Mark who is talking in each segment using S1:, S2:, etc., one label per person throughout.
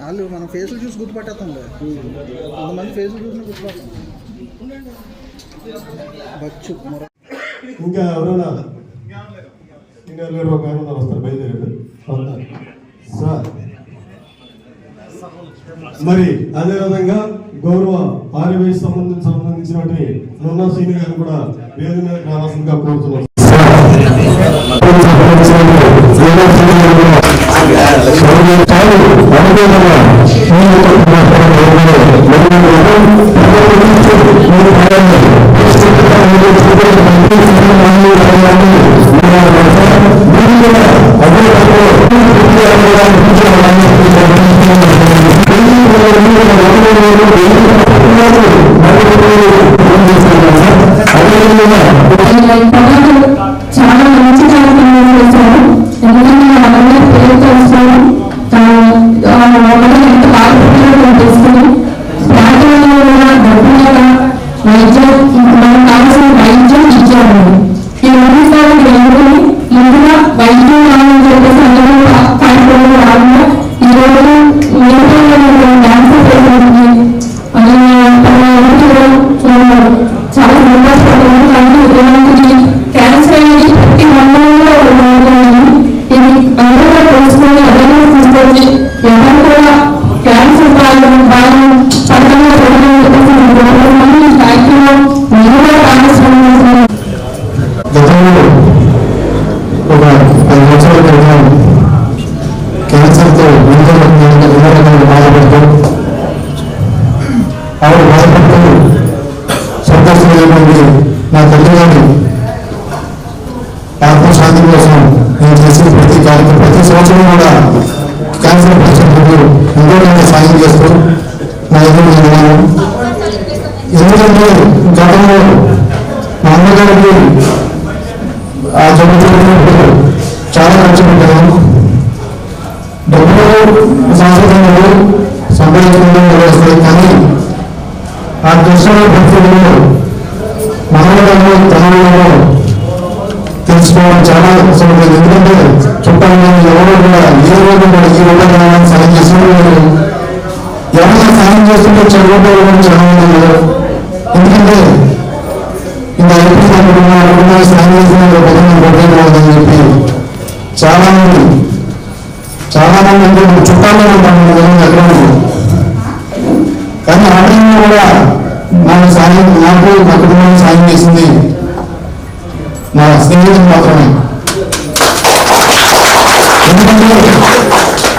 S1: వాళ్ళు మన ఫేసులు చూసి గుర్తుపట్టేస్తాం కదా, కొంతమంది ఫేసులు చూసి గుర్తుపడతాం. బచ్చు
S2: ఇంకా ఎవరైనా ఒక ఆయన వస్తారు, బయలుదేరాడు సార్. మరి అదేవిధంగా గౌరవ ఆర్యవై సంబంధించినటువంటి నున్న సీనియర్ గారు కూడా వేదిక మీద రావాల్సిందిగా కోరుతున్నాం.
S3: చాలా మంచి కార్యక్రమం చేశారు. ఎందుకంటే మనందరూ పేరు తెలుస్తాము, ఎంత బాగా తెలుసుకుని ప్రాంతంలో కూడా డబ్బులుగా వైద్యం, మనకు కావాల్సిన వైద్యం ఇచ్చాము. ఈ రెండుసార్లు వెళ్ళుకుని ముందుగా వైద్యం కావాలని చెప్పేసి అందరూ కార్యక్రమం రాకుండా ఈరోజు క్యాన్సర్ పేషెంట్కి చాలా సంతోషపడుతుంది. కానీ ఇలాంటి క్యాన్సర్ అనేది ప్రతి మండలంలో ఇది అందరూ తెలుసుకొని అవేర్నెస్ తీసుకొని ఎవరు కూడా క్యాన్సర్ బాగా పడకుండా కార్యక్రమం నిజంగా భాగస్వామ్యం.
S2: గతంలో ఒక 10 సంవత్సరాల క్రితం క్యాన్సర్తో బాధపడుతూ ఆవిడ బాధపడుతూ సంతోషమైనటువంటి నా తల్లిగారి ఆత్మశాంతి కోసం నేను చేసిన ప్రతి కార్యక్రమం, ప్రతి సంవత్సరం కూడా క్యాన్సర్ పేషెంట్లకు ఎంతో సాయం చేస్తూ నా ఎదురు ఉన్నాను. ఎందుకంటే గతంలో మా అమ్మగారికి ఆ జరుగుతున్నప్పుడు చాలా ఖర్చు పెట్టాను. డబ్బులు సంస్కృతంలో సంపాదించడంలో వస్తాయి, కానీ ఆ దృశ్యాల పరిస్థితుల్లో మనలో తనలో తెలుసుకోవడం చాలా అవసరం. ఎందుకంటే చుట్టాలని ఎవరు కూడా ఏ రోజు కూడా ఈ రూపంగా సాయం చేస్తున్నారు, ఎవరైనా సాయం చేస్తుంటే చదువుకోవడం చాలా మంది. ఎందుకంటే ఇంకా ఎప్పుడు సాయం చేసిన అని చెప్పి చాలా మంది అంటే చుట్టాల్లో ఉంటాను ఎక్కడ. కానీ ఆ టైంలో కూడా నాకు నా కుటుంబం సాయం చేసింది నా స్నేహితులు మాత్రమే. ఎందుకంటే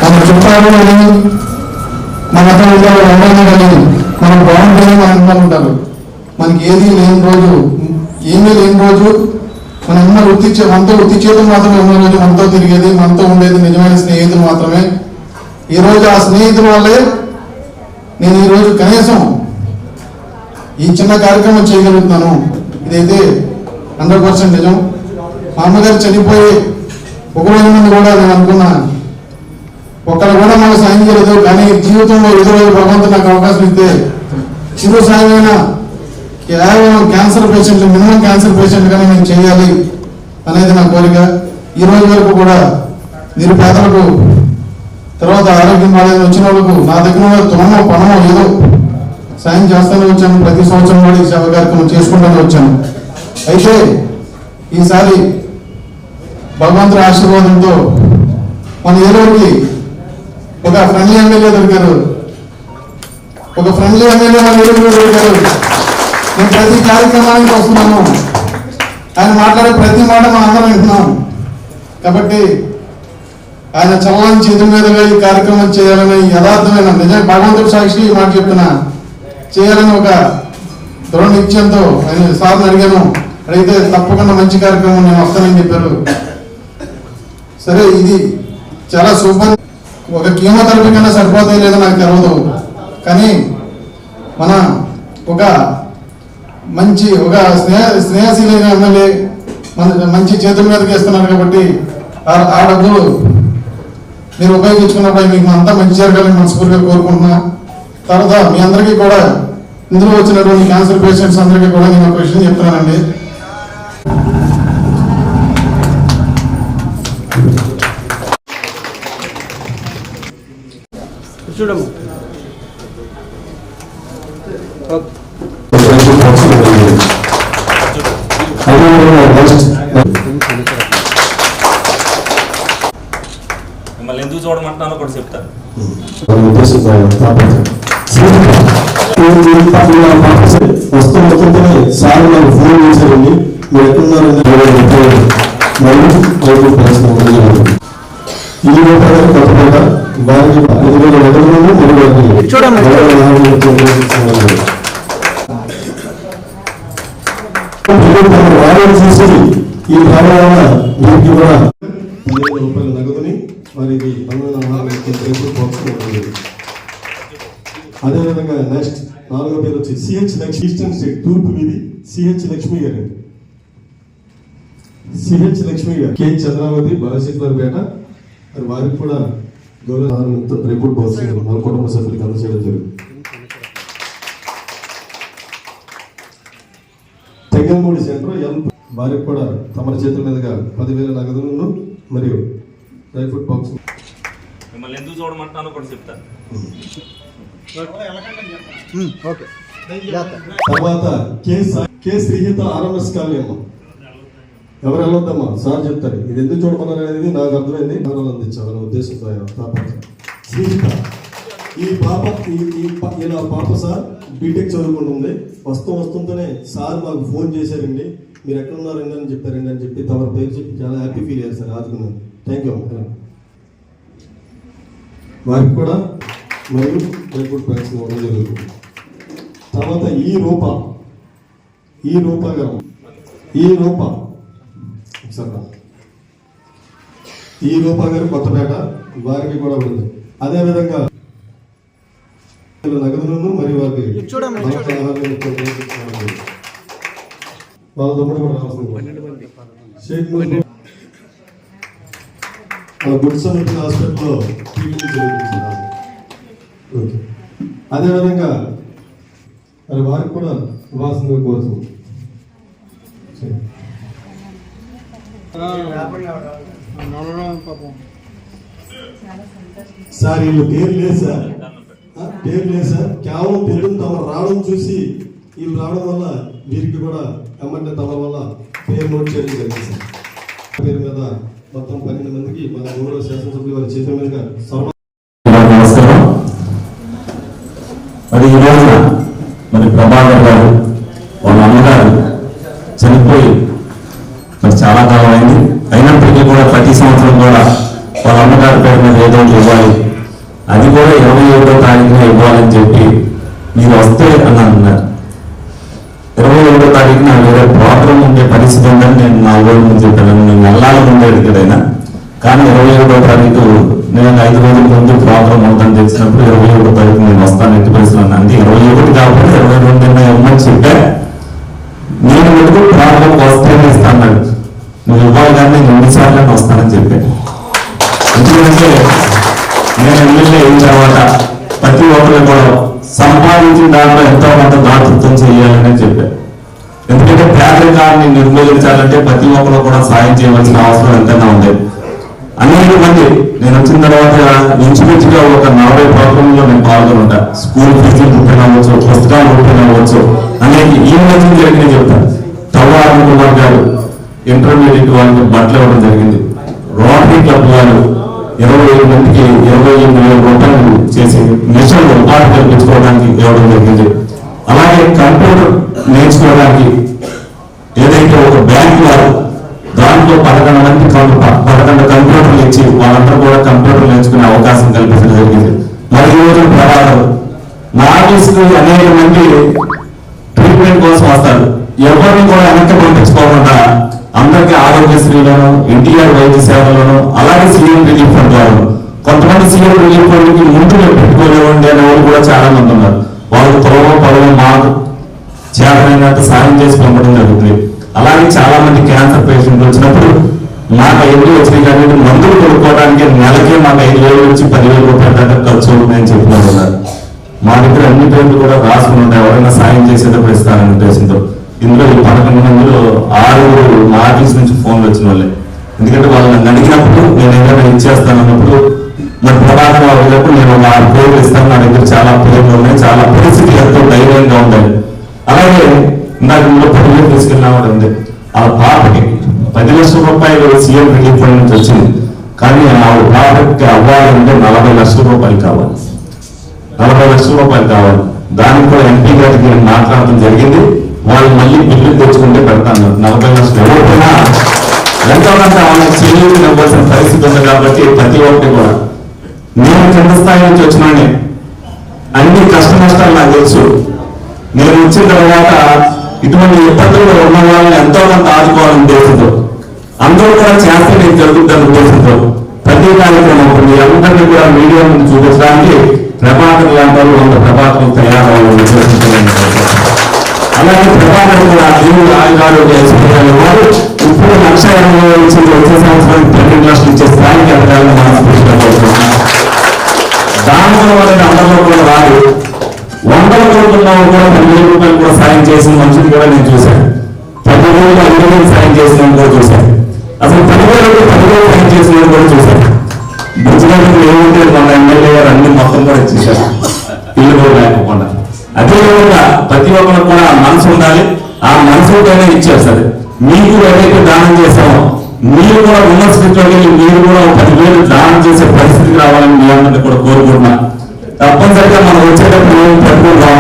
S2: మన చుట్టాలు కానీ మన అతను ఉండాలని కానీ మనం బాగుంటుందని మనం అనుకుంటారు. మనకి ఏమీ లేని రోజు మన ఉన్న మనతో వృత్తి చేయడం మాత్రమే ఉన్న రోజు మనతో తిరిగేది, మనతో ఉండేది నిజమైన స్నేహితులు మాత్రమే. ఈరోజు ఆ స్నేహితుల వల్లే నేను ఈరోజు కనీసం ఈ చిన్న కార్యక్రమం చేయగలుగుతున్నాను. ఇదైతే 100% నిజం. మా అమ్మగారు చనిపోయి ఒక రోజు ముందు కూడా నేను అనుకున్నా ఒక్కరు కూడా నాకు సాయం చేయలేదు, కానీ జీవితంలో ఏదో రోజు భగవంతుడు నాకు అవకాశం ఇస్తే చిరు సాయమైనా కేవలం క్యాన్సర్ పేషెంట్లు, మినిమం క్యాన్సర్ పేషెంట్గానే నేను చేయాలి అనేది నా కోరిక. ఈ రోజు వరకు కూడా నిరుపేదలకు, తర్వాత ఆరోగ్యం బాగాలేని వచ్చిన వాళ్ళకు నా దగ్గర తునమో పనమో ఏదో సాయం చేస్తూనే వచ్చాను. ప్రతి సంవత్సరం కూడా ఈ సేవ కార్యక్రమం చేసుకుంటూనే వచ్చాను. అయితే ఈసారి భగవంతుడి ఆశీర్వాదంతో మన ఏలూరుకి ఒక ఫ్రెండ్లీ ఎమ్మెల్యే దొరికారు. మన ఏలూరు దొరికారు. నేను ప్రతి కార్యక్రమానికి వస్తున్నాను, ఆయన మాట్లాడే ప్రతి మాట మనం అందరం వింటున్నాం. కాబట్టి ఆయన చల్లని చేతుల మీదుగా ఈ కార్యక్రమం చేయాలని యథార్థమైన నిజం భగవంతుడి సాక్షి ఈ మాట చెప్తున్నా, చేయాలని ఒక దృఢ నిశ్చయంతో ఆయన సార్ని అడిగాను. అడిగితే తప్పకుండా మంచి కార్యక్రమం నేను వస్తానని చెప్పారు. సరే ఇది చాలా సూపర్, ఒక కీమోథెరపీ కన్నా సరిపోతాయి లేదో నాకు తెలియదు, కానీ మన ఒక మంచి ఒక స్నేహశీలైన ఎమ్మెల్యే మంచి చేతుల మీదకి ఇస్తున్నారు కాబట్టి ఆ డబ్బులు మీరు ఉపయోగించుకున్నప్పుడు మీకు అంతా మంచి జరగాలని మనస్ఫూర్తిగా కోరుకుంటున్నా. తర్వాత మీ అందరికీ కూడా ఇందులో వచ్చినటువంటి క్యాన్సర్ పేషెంట్స్ అందరికీ కూడా నేను ఒక విషయం చెప్తున్నానండి.
S1: చూడము
S4: మిమ్మల్ని ఎందుకు చూడమంటున్నానో కూడా చెప్తాను.
S5: వస్తుంటే సార్ నాకు ఫోన్ చేశారండి, మీరు ఎక్కడున్నారు ఈ రూపాయలు కొత్తపేట వారికి 5,000 వారిని చూసి ఈ భావన వీరికి కూడా 2,000 రూపాయల నగదుని వారికి అదేవిధంగా నెక్స్ట్ 4వ పేరు వచ్చి సిహెచ్ లక్ష్మి, ఈస్టర్న్ స్టేట్ తూర్పు వీధి సిహెచ్ లక్ష్మి గారు, సిహెచ్ లక్ష్మి గారు, కె చంద్రావతి బాలశేఖరపేట. మరి వారికి కూడా గౌరవ రిపోర్ట్ బాక్స్ మన కుటుంబ సభ్యులకు అందజేయడం జరిగింది. తెంగల్మూడి సెంటర్ వారికి కూడా తమ చేతుల మీదుగా 10,000 నగదులను మరియు డ్రై ఫ్రూట్ బాక్స్.
S4: మిమ్మల్ని ఎందుకు చూడమంటున్నానో కూడా చెప్తాను.
S5: తర్వాత కే శ్రీహిత ఆర్ఎంఎస్ కాలనీ అమ్మ, ఎవరు వెళ్ళొద్దమ్మా సార్ చెప్తారు. ఇది ఎందుకు చూడమన్నారు అనేది నాకు అర్థమైంది, వివరాలు అందించాలనే ఉద్దేశంతో ఆయన శ్రీహిత. ఈ పాప ఇలా పాప సార్ బీటెక్ చదువుకుంటుంది. వస్తుంటేనే సార్ మాకు ఫోన్ చేశారండి, మీరు ఎక్కడున్నారండి అని చెప్పారండి అని చెప్పి తమ పేరు చెప్పి చాలా హ్యాపీ ఫీల్ అయ్యారు సార్. ఆదుకున్నాను, థ్యాంక్ యూ అమ్మ. వారికి కూడా మరియు డ్రైఫ్రూట్ ప్యాక్స్ ఇవ్వడం జరుగుతుంది. తర్వాత ఈ రూపా గారు, ఈ రూపా గారు కొత్తపేట, వారికి కూడా ఉంది. అదేవిధంగా నగదులను మరియు వారికి వాళ్ళ తమ్ముడు కూడా రావాల్సింది. షేక్ గుడ్ సమితి హాస్పిటల్లో ట్రీట్మెంట్ జరుగుతుంది. అదేవిధంగా మరి వారికి కూడా ఇవ్వాల్సిందిగా కోరుతుంది. సార్ వీళ్ళు పేరు లేదు సార్, కేవలం పేరు తమ రావడం చూసి వీళ్ళు రావడం వల్ల వీరికి కూడా ఎమ్మెల్యే తమ వల్ల పేరు నోట్ చేయడం జరిగింది సార్. పేరు మీద మొత్తం 12 మందికి మన గౌరవ శాసనసభ్యులు వారి చేతుల మీదుగా
S6: నమస్కారం. మరి ఈ రోజున మరి ప్రభాకర్ గారు వాళ్ళ అమ్మగారు చనిపోయి మరి చాలా కాలం అయింది. అయినప్పటికీ కూడా ప్రతి సంవత్సరం కూడా వాళ్ళ అమ్మగారి పేరు మీద ఏదో ఇవ్వాలి, అది కూడా 27వ తారీఖున ఇవ్వాలని చెప్పి మీరు వస్తే అని అన్నారు. 27వ తారీఖున వేరే ప్రోగ్రాం ఉండే పరిస్థితి ఉందని నేను 4 రోజుల ముందు చెప్పాను. నేను వెళ్ళాలని ఉండేది కదైనా, కానీ 27వ తారీఖు నేను 5 రోజుల ముందు ప్రోగ్రాం ఉందని తెలిసినప్పుడు 27వ తారీఖు నేను వస్తాను ఎట్టి పరిస్థితులు అంది. 21 కాబట్టి 22 ఇవ్వమని చెప్పా. నేను ఎందుకు ప్రోగ్రాం వస్తేనే ఇస్తాను, నువ్వు ఇవ్వాలి కానీ నేను 2 సార్లు వస్తానని చెప్పాను. ఎందుకంటే నేను ఎమ్మెల్యే అయిన తర్వాత ప్రతి ఒక్కరు కూడా సంపాదించిన దాంట్లో ఎంతో కొంత దాతృత్వం చేయాలని చెప్పారు. ఎందుకంటే పేదరికాన్ని నిర్మూలించాలంటే ప్రతి ఒక్కరు కూడా సాయం చేయవలసిన అవసరం ఎంతైనా ఉండేది. అనేక మంది నేను వచ్చిన తర్వాత ఇంచుమించుగా ఒక 40 ప్రోగ్రాంలో నేను పాల్గొని ఉంటా. స్కూల్ ఫీజులు రూపాయలు అవ్వచ్చు, పుస్తకాలు రూపాయలు అవ్వచ్చు, అనేక ఈ మధ్య జరిగిన చెప్తాను. తవ్వారు కుమార్ గారు ఇంటర్మీడియట్ వాళ్ళకి బట్టలు ఇవ్వడం జరిగింది. రోటరీ క్లబ్ వారు 25 మందికి 28,000 రూపాయలు చేసి మిషన్ ఉపాధి కల్పించుకోవడానికి ఇవ్వడం జరిగింది. అలాగే కంప్యూటర్ నేర్చుకోవడానికి ఏదైతే ఒక బ్యాంక్ వారు దాంట్లో 11 మంది 11 కంప్యూటర్లు ఇచ్చి వాళ్ళందరూ కూడా కంప్యూటర్ నేర్చుకునే అవకాశం కల్పించడం జరిగింది. మరి ఈ రోజు ప్రమాదం నార్మల్స్కి అనేక మంది ట్రీట్మెంట్ కోసం వస్తారు. ఎవరిని కూడా వెనక్కి పంపించుకోకుండా అందరికీ ఆరోగ్యశ్రీలోను, ఎన్టీఆర్ వైద్య సేవలను, అలాగే సీఎం రిలీఫ్ ఫండ్ ద్వారా కొంతమంది సీఎం రిలీఫ్ ఫండ్కి ముందు పెట్టుకోలేవండి అనే వాళ్ళు కూడా చాలా మంది ఉన్నారు. వాళ్ళు పొడవు మాకు చేతనైనంత సాయం చేసి పంపడం జరుగుతుంది. అలాగే చాలా మంది క్యాన్సర్ పేషెంట్లు వచ్చినప్పుడు మాకు ఎన్ని వచ్చినాయి కానీ మందులు కొనుక్కోవడానికి నెలకి మాకు 5,000 నుంచి 10,000 రూపాయల దాకా ఖర్చు అవుతుందని చెప్పినారు. మా దగ్గర అన్ని పేర్లు కూడా రాసుకుని ఉంటాయి, ఎవరైనా సాయం చేసేటప్పుడు ఇస్తారనే ఉద్దేశంతో. ఇందులో ఈ 11 మందిలో 6 మా ఆఫీస్ నుంచి ఫోన్లు వచ్చిన వాళ్ళే. ఎందుకంటే వాళ్ళు నన్ను అడిగినప్పుడు నేను ఏదైనా ఇచ్చేస్తాను అన్నప్పుడు మరి ప్రమాదం అవ్వలేప్పుడు నేను 6 పేర్లు ఇస్తాను. నా దగ్గర చాలా పేర్లు ఉన్నాయి, చాలా పరిస్థితి ఎంతో ధైర్యంగా ఉంటాయి. అలాగే నాకు ఇందులో 10,000 తీసుకెళ్ళినామని ఉంది. ఆ పాపకి 10 లక్షల రూపాయలు సీఎం రిలీఫ్ ఫండ్ నుంచి వచ్చింది. కానీ ఆ పాపకి అవ్వాలంటే 40 లక్షల రూపాయలు కావాలి. 40 లక్షల రూపాయలు కావాలి. దానికి కూడా ఎంపీ గారికి మాట్లాడడం జరిగింది. వాళ్ళు మళ్ళీ బిల్లు తెచ్చుకుంటే పెడతాను. 40 లక్షలు ఎవరికైనా ఎంతో కొంత వాళ్ళకి చెల్లింపు ఇవ్వాల్సిన పరిస్థితి ఉంది. కాబట్టి ప్రతి ఒక్కటి కూడా నేను కింద స్థాయి నుంచి వచ్చినానే అన్ని కష్ట నష్టాలు నాకు తెలుసు. నేను వచ్చిన తర్వాత ఇటువంటి ఇబ్బందులు ఉన్న వాళ్ళని ఎంతో కొంత ఆదుకోవాలని ఉద్దేశంతో, అందరూ కూడా చేస్తే నేను జరుగుతున్న ఉద్దేశంతో ప్రతి కార్యక్రమం మీ అందరినీ కూడా మీడియా ముందు చూపించడానికి ప్రభాకర్ లాంటి వాళ్ళు 100 ప్రభాకర్లు తయారవ్వాలని ఉద్దేశించాలని. అలాగే ప్రభాకర్ కూడా దేవుడు ఆరోగ్య వారు ఇప్పుడు 1,80,000 నుంచి వచ్చే సంవత్సరానికి 12 లక్షలు ఇచ్చే స్థాయికి ఎదగాలని మనస్ఫూర్తిగా కోరుకుంటున్నాం. దానిలో వాళ్ళని అందరిలో కూడా రాదు. 100 కోట్ల కూడా 10,000 రూపాయలు కూడా సాయం చేసిన మనుషులు కూడా నేను చూశాను. 10,000 5,000 సాయం చేసిన కూడా చూశాను. అసలు 10,000 సాయం చేసిన కూడా చూశాను. గుజరాత్ ఏముంటే మన ఎమ్మెల్యే గారు అన్ని మొత్తం కూడా ఇచ్చేశారు, ఇల్లు కూడా లేకపోకుండా. అదేవిధంగా ప్రతి ఒక్కరు కూడా మనసు ఉండాలి. ఆ మనసుతోనే ఇచ్చేస్తారు. మీకు ఏదైతే దానం చేస్తామో మీరు కూడా ఉన్న స్థితిలోకి వెళ్ళి మీరు కూడా 10,000 దానం చేసే పరిస్థితికి రావాలని మీ అందరినీ కూడా కోరుకుంటున్నా. తప్పనిసరిగా మనం వచ్చేటప్పుడు ఏం పట్టుకుంటాం,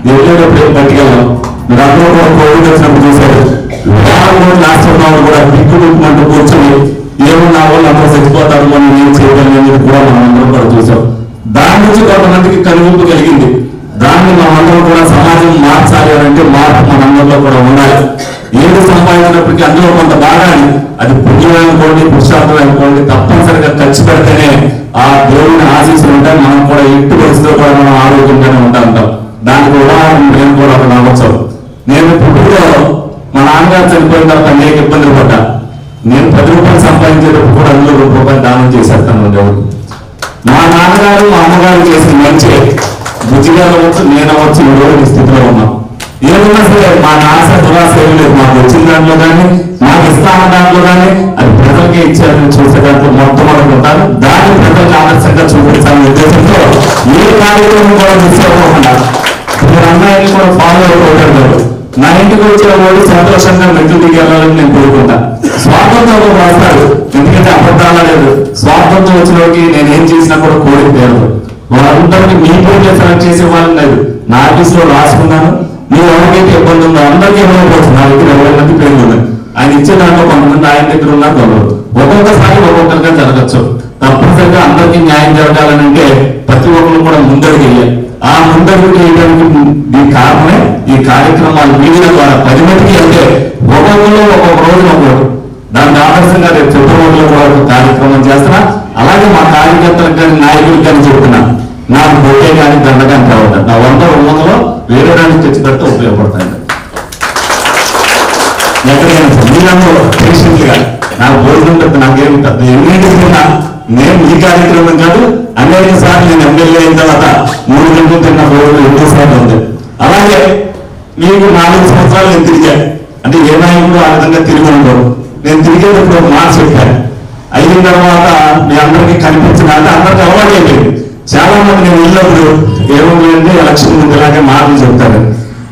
S6: వెళ్ళేటప్పుడు ఏం పట్టుకెళ్ళాం. మీరు అందరూ కూడా కోవిడ్ వచ్చినప్పుడు చూశారు. లాస్ట్ ఉన్నవాళ్ళు కూడా దిక్కుమంటూ కూర్చొని ఏమన్నా వాళ్ళు అందరూ చచ్చిపోతారు, మనం ఏం చేయగలిగింది కూడా మనం అందరూ కూడా చూసాం. దాని నుంచి కొంతమందికి కనువింపు కలిగింది. దాన్ని మనందరం కూడా సమాజం మార్చాలి అంటే మార్పు మనందరిలో కూడా ఉండాలి. ఏది సంపాదించినప్పటికీ అందులో కొంత భాగాన్ని, అది పుణ్యం అనుకోండి, పురుషార్థం అనుకోండి, తప్పనిసరిగా ఖర్చు పెడితేనే ఆ దేవుని ఆశీస్సులు ఉంటాయి. మనం కూడా ఎట్టి పరిస్థితుల్లో కూడా మనం ఆరోగ్యంగానే ఉంటాం. దానికి ఉదాహరణ నేను కూడా ఒక నమ్మచ్చు. నేను పుట్టులో మా నాన్నగారు చనిపోయిన తర్వాత అనేక ఇబ్బందులు పడ్డా. నేను 10 రూపాయలు సంపాదించేటప్పుడు కూడా అందులో రూపాయలు దానం చేసేస్తాను దేవుడు. మా నాన్నగారు మా అమ్మగారు చేసిన మంచి బుజ్జిగారు అవ్వచ్చు, నేను అవ్వచ్చు, ఈ రోజు స్థితిలో ఉన్నాం. ఏమన్నా సరే మా ఆశ దురాశ ఏం లేదు. మాకు వచ్చిన దాంట్లో కానీ మాకు ఇస్తాన దాంట్లో కానీ అది ప్రజలకే ఇచ్చారని చూసే దాంట్లో మొట్టమొదటి ఉంటారు. దాన్ని ప్రజలకు ఆదర్శంగా చూపించాలనే ఉద్దేశంతో ఏ కార్యక్రమం కూడా మిస్ అవ్వకుండా మీరు అమ్మాయిని కూడా ఫాలో అయిపోతారు. నా ఇంటికి వచ్చిన వాళ్ళు సంతోషంగా మెట్లు దిగి వెళ్ళాలని నేను కోరుకుంటా. స్వార్థంతో రాస్తాడు, ఎందుకంటే అబద్ధాలు లేదు. స్వార్థంతో వచ్చిన వాళ్ళకి నేను ఏం చేసినా కూడా కోరిక లేదు. వాళ్ళందరికీ మీ పేరు సెలెక్ట్ చేసే వాళ్ళని లేదు. నా ఆఫీస్లో రాసుకున్నాను. మీరు ఎవరికైతే ఇబ్బంది ఉందో అందరికీ ఇవ్వకపోవచ్చు. నా దగ్గర 20 మంది పేర్లు ఉన్నాయి. ఆయన ఇచ్చే దాంట్లో కొంతమంది ఆయన దగ్గర ఉన్నారు గొడవలు. ఒక్కొక్కసారి ఒక్కొక్కరిగా జరగచ్చు. తప్పనిసరిగా అందరికీ న్యాయం జరగాలని అంటే ప్రతి ఒక్కరు కూడా ముందడుగు వేయాలి. ఆ ముందడుగు వేయడానికి కారణమే ఈ కార్యక్రమాలు మీడియా ద్వారా 10 మందికి అంటే ఒక్కొక్కరు ఒక్కొక్క రోజు ఒక్కొక్కరు. దానికి ఆదర్శంగా రేపు ఫిబ్రవరిలో కూడా ఒక కార్యక్రమం చేస్తున్నా. అలాగే మా కార్యకర్తలకు కానీ నాయకులకు కానీ చెప్తున్నా, నాకు బొట్టే కానీ దండ కానీ కావద్దు. నా 100 వేరే దానికి తెచ్చి పెడితే ఉపయోగపడతాయి. ఎక్కడికైనా మీరందరూ పేషెంట్గా నాకు భోజనం పెడితే నాకేం పెద్ద ఎన్నింటికున్నా నేను ఈ కార్యక్రమం కాదు. అనేక సార్లు నేను ఎమ్మెల్యే అయిన తర్వాత 3 గంటలు తిన్న రోజులు ఎన్నో సార్లు ఉంది. అలాగే మీకు 4 సంవత్సరాలు నేను తిరిగాను. అంటే ఏ నాయకుడు ఆ విధంగా తిరిగి ఉండవు. నేను తిరిగేటప్పుడు ఒక మాట చెప్పాను. అయిన తర్వాత మీ అందరికీ కనిపించిన అంటే అందరికీ అలవాటు అయిపోయింది. చాలా మంది నేను వెళ్ళినప్పుడు ఏముందంటే ఎలక్షన్ ముందు ఇలాగే మాటలు చెప్తారు.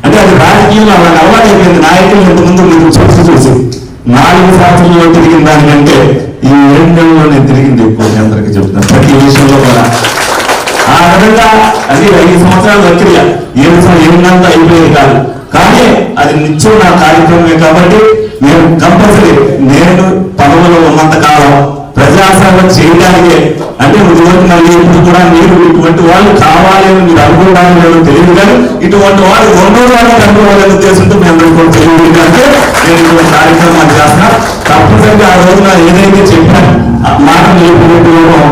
S6: అంటే అది రాజకీయంలో అలాగే అలవాటు అయిపోయింది. నాయకులు ఇంతకుముందు మీరు చూసి 4 సంవత్సరాల్లో తిరిగిన దానికంటే ఈ 7 నెలల్లో నేను తిరిగింది ఎక్కువ. అందరికీ చెప్తాను ప్రతి విషయంలో కూడా. ఆ విధంగా అది 5 సంవత్సరాలు ప్రక్రియ. 7 నెలలతో అయిపోయేది కాదు. కానీ అది నిత్యం నా కార్యక్రమమే. కాబట్టి నేను కంపల్సరీ నేను పదవులో ఉన్నంత కాలం ప్రజలు ప్రజాసేవ చేయడానికే. అంటే ఇప్పుడు కూడా మీరు ఇటువంటి వాళ్ళు కావాలి అని మీరు అనుకుంటారని లేదో తెలియదు, కానీ ఇటువంటి వాళ్ళు రెండో వాళ్ళు కనుకోవాలనే ఉద్దేశంతో మీ అందరికీ కూడా తెలియదు. అంటే నేను ఇటువంటి కార్యక్రమాలు చేస్తున్నా. తప్పనిసరిగా ఆ రోజున ఏదైతే చెప్పాను మాట నిలుపుకోవడం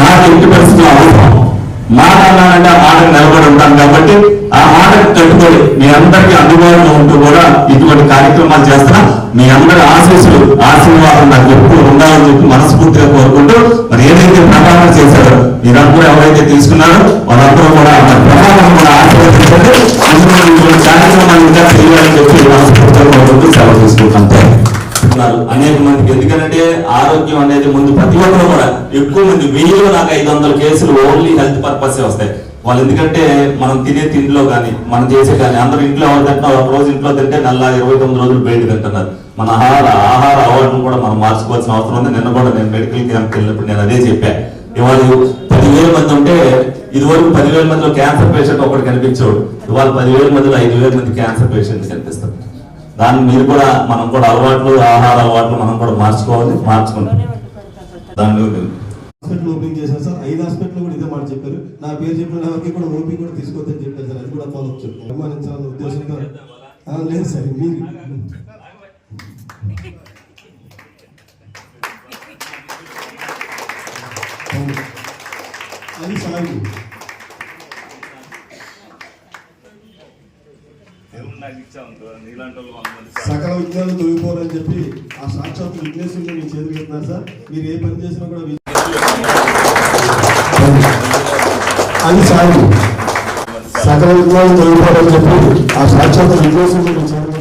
S6: నాకు ఎట్టి పరిస్థితులు అవసరం. మాట అన్నానంటే ఆ మాటకు నిలబడి ఉంటాను కాబట్టి ఆ మాటకు కట్టుబడి మీ అందరికీ అందుబాటులో ఉంటూ కూడా ఇటువంటి కార్యక్రమాలు చేస్తున్నా. మీ అందరి ఆశీర్వాదం నాకు ఎప్పుడు ఉండాలని చెప్పి మనస్ఫూర్తిగా కోరుకుంటూ, మరి ఏదైతే ప్రభావం చేశారో మీరందరూ ఎవరైతే తీసుకున్నారో వాళ్ళందరూ కూడా ప్రభావం కూడా ఆశీర్వదించండి. ఇటువంటి కార్యక్రమాలు ఇంకా చేయాలని చెప్పి మనస్ఫూర్తిగా కోరుకుంటూ సెలవు తీసుకుంటాం. అనేక మందికి ఎందుకంటే ఆరోగ్యం అనేది ముందు ప్రతి ఒక్కరు కూడా ఎక్కువ మంది 1000లో నాకు 500 కేసులు ఓన్లీ హెల్త్ పర్పస్ వస్తాయి. వాళ్ళు ఎందుకంటే మనం తినే తిండిలో కానీ మనం చేసే కానీ అందరూ ఇంట్లో ఎవరు తింటున్నారు, ఒక రోజు ఇంట్లో తింటే నెల 29 రోజులు బయట తింటున్నారు. మన ఆహార అలవాటును కూడా మనం మార్చుకోవాల్సిన అవసరం ఉంది. నిన్న కూడా నేను మెడికల్ క్యాంప్కి వెళ్ళినప్పుడు నేను అదే చెప్పాను. ఇవాళ 10,000 మంది ఉంటే ఇదివరకు 10,000 మందిలో క్యాన్సర్ పేషెంట్ ఒకటి కనిపించాడు. ఇవాళ 10,000 మందిలో 5,000 మంది క్యాన్సర్ పేషెంట్ కనిపిస్తారు. దాన్ని మీరు కూడా మనం కూడా ఆహార అలవాట్లు మనం కూడా మార్చుకుంటాం. దానిలో
S5: హాస్పిటల్ ఓపెన్ చేశారు సార్. 5 హాస్పిటల్ కూడా ఇదే మాట చెప్పారు. నా పేరు చెప్పిన ఎవరికి కూడా ఓపీ కూడా తీసుకోవద్దని చెప్పారు సార్. అది కూడా ఫాలో అప్ చెప్పారు. అభిమానించాలన్న ఉద్దేశంతో లేదు సార్. మీరు అది సాగు సకల విజ్ఞానం తొలిగిపోవాలని చెప్పి ఆ సాక్షాత్ విఘ్నేశ్వరుని మీ చేతులు పెట్టినారు సార్. మీరు ఏ పని చేసినా కూడా అది సాగు సకల విజ్ఞానం తొలిగిపోవాలని చెప్పి ఆ సాక్షాత్ విఘ్నేశ్వరుని మీ చేతులు